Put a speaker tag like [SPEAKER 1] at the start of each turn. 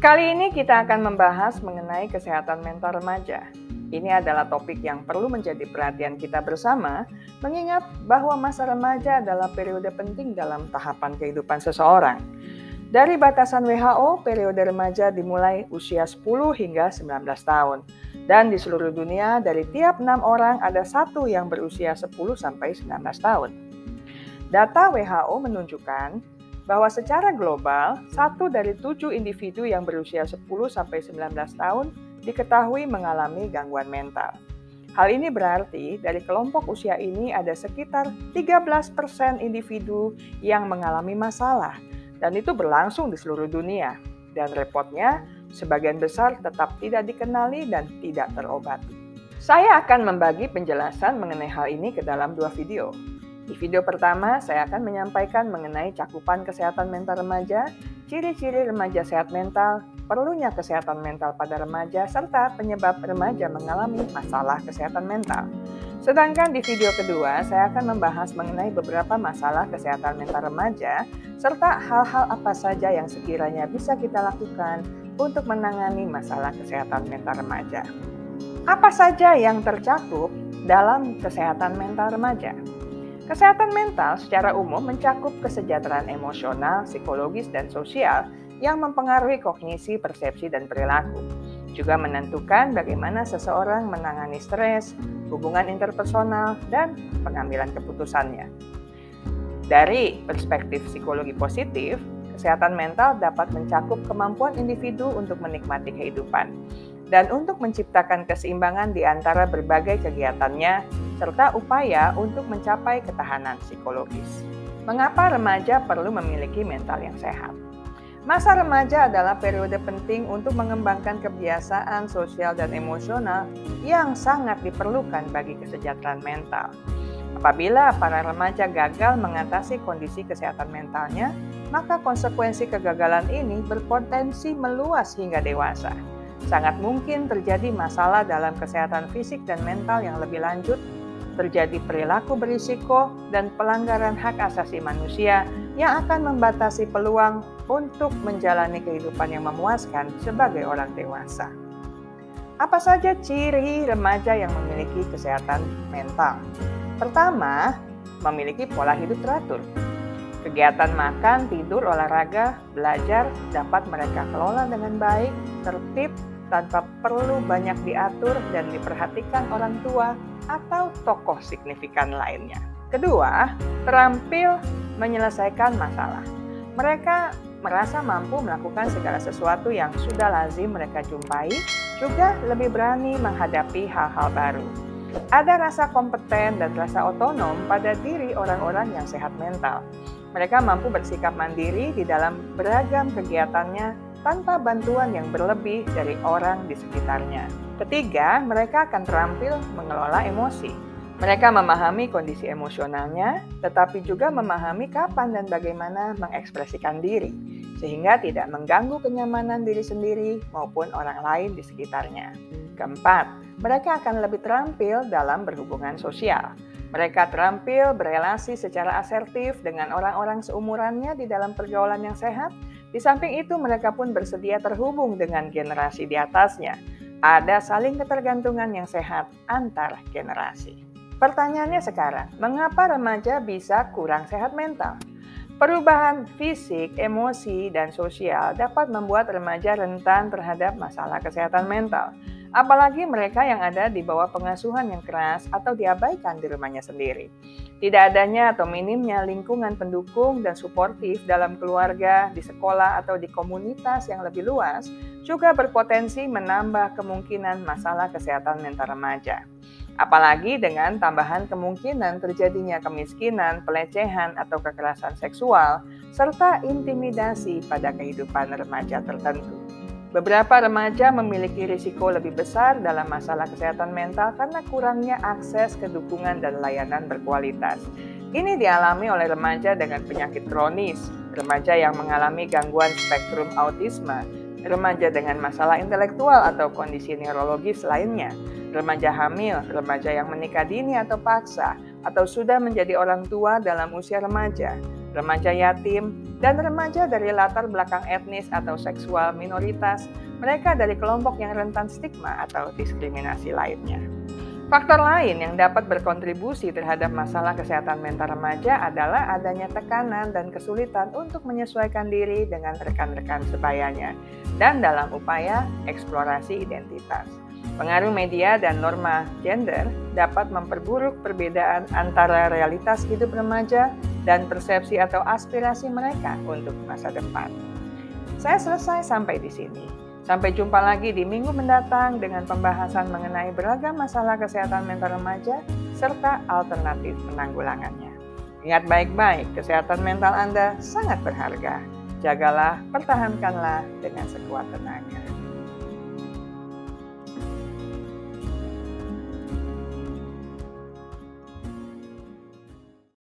[SPEAKER 1] Kali ini kita akan membahas mengenai kesehatan mental remaja. Ini adalah topik yang perlu menjadi perhatian kita bersama, mengingat bahwa masa remaja adalah periode penting dalam tahapan kehidupan seseorang. Dari batasan WHO, periode remaja dimulai usia 10 hingga 19 tahun. Dan di seluruh dunia, dari tiap 6 orang ada satu yang berusia 10 sampai 19 tahun. Data WHO menunjukkan bahwa secara global, 1 dari 7 individu yang berusia 10 sampai 19 tahun diketahui mengalami gangguan mental. Hal ini berarti dari kelompok usia ini ada sekitar 13% individu yang mengalami masalah, dan itu berlangsung di seluruh dunia. Dan repotnya, sebagian besar tetap tidak dikenali dan tidak terobati. Saya akan membagi penjelasan mengenai hal ini ke dalam 2 video. Di video pertama, saya akan menyampaikan mengenai cakupan kesehatan mental remaja, ciri-ciri remaja sehat mental, perlunya kesehatan mental pada remaja, serta penyebab remaja mengalami masalah kesehatan mental. Sedangkan di video kedua, saya akan membahas mengenai beberapa masalah kesehatan mental remaja, serta hal-hal apa saja yang sekiranya bisa kita lakukan untuk menangani masalah kesehatan mental remaja. Apa saja yang tercakup dalam kesehatan mental remaja? Kesehatan mental secara umum mencakup kesejahteraan emosional, psikologis, dan sosial yang mempengaruhi kognisi, persepsi, dan perilaku. Juga menentukan bagaimana seseorang menangani stres, hubungan interpersonal, dan pengambilan keputusannya. Dari perspektif psikologi positif, kesehatan mental dapat mencakup kemampuan individu untuk menikmati kehidupan dan untuk menciptakan keseimbangan di antara berbagai kegiatannya, serta upaya untuk mencapai ketahanan psikologis. Mengapa remaja perlu memiliki mental yang sehat? Masa remaja adalah periode penting untuk mengembangkan kebiasaan sosial dan emosional yang sangat diperlukan bagi kesejahteraan mental. Apabila para remaja gagal mengatasi kondisi kesehatan mentalnya, maka konsekuensi kegagalan ini berpotensi meluas hingga dewasa. Sangat mungkin terjadi masalah dalam kesehatan fisik dan mental yang lebih lanjut, terjadi perilaku berisiko, dan pelanggaran hak asasi manusia yang akan membatasi peluang untuk menjalani kehidupan yang memuaskan sebagai orang dewasa. Apa saja ciri remaja yang memiliki kesehatan mental? Pertama, memiliki pola hidup teratur. Kegiatan makan, tidur, olahraga, belajar dapat mereka kelola dengan baik, tertib, tanpa perlu banyak diatur dan diperhatikan orang tua atau tokoh signifikan lainnya. Kedua, terampil menyelesaikan masalah. Mereka merasa mampu melakukan segala sesuatu yang sudah lazim mereka jumpai, juga lebih berani menghadapi hal-hal baru. Ada rasa kompeten dan rasa otonom pada diri orang-orang yang sehat mental. Mereka mampu bersikap mandiri di dalam beragam kegiatannya tanpa bantuan yang berlebih dari orang di sekitarnya. Ketiga, mereka akan terampil mengelola emosi. Mereka memahami kondisi emosionalnya, tetapi juga memahami kapan dan bagaimana mengekspresikan diri, sehingga tidak mengganggu kenyamanan diri sendiri maupun orang lain di sekitarnya. Keempat, mereka akan lebih terampil dalam berhubungan sosial. Mereka terampil berelasi secara asertif dengan orang-orang seumurannya di dalam pergaulan yang sehat. Di samping itu, mereka pun bersedia terhubung dengan generasi di atasnya. Ada saling ketergantungan yang sehat antar generasi. Pertanyaannya sekarang, mengapa remaja bisa kurang sehat mental? Perubahan fisik, emosi, dan sosial dapat membuat remaja rentan terhadap masalah kesehatan mental. Apalagi mereka yang ada di bawah pengasuhan yang keras atau diabaikan di rumahnya sendiri. Tidak adanya atau minimnya lingkungan pendukung dan suportif dalam keluarga, di sekolah, atau di komunitas yang lebih luas juga berpotensi menambah kemungkinan masalah kesehatan mental remaja. Apalagi dengan tambahan kemungkinan terjadinya kemiskinan, pelecehan, atau kekerasan seksual, serta intimidasi pada kehidupan remaja tertentu. Beberapa remaja memiliki risiko lebih besar dalam masalah kesehatan mental karena kurangnya akses ke dukungan dan layanan berkualitas. Ini dialami oleh remaja dengan penyakit kronis, remaja yang mengalami gangguan spektrum autisme, remaja dengan masalah intelektual atau kondisi neurologis lainnya, remaja hamil, remaja yang menikah dini atau paksa, atau sudah menjadi orang tua dalam usia remaja, remaja yatim, dan remaja dari latar belakang etnis atau seksual minoritas, mereka dari kelompok yang rentan stigma atau diskriminasi lainnya. Faktor lain yang dapat berkontribusi terhadap masalah kesehatan mental remaja adalah adanya tekanan dan kesulitan untuk menyesuaikan diri dengan rekan-rekan sebayanya dan dalam upaya eksplorasi identitas. Pengaruh media dan norma gender dapat memperburuk perbedaan antara realitas hidup remaja dan persepsi atau aspirasi mereka untuk masa depan. Saya selesai sampai di sini. Sampai jumpa lagi di minggu mendatang dengan pembahasan mengenai beragam masalah kesehatan mental remaja serta alternatif penanggulangannya. Ingat baik-baik, kesehatan mental Anda sangat berharga. Jagalah, pertahankanlah dengan sekuat tenaga.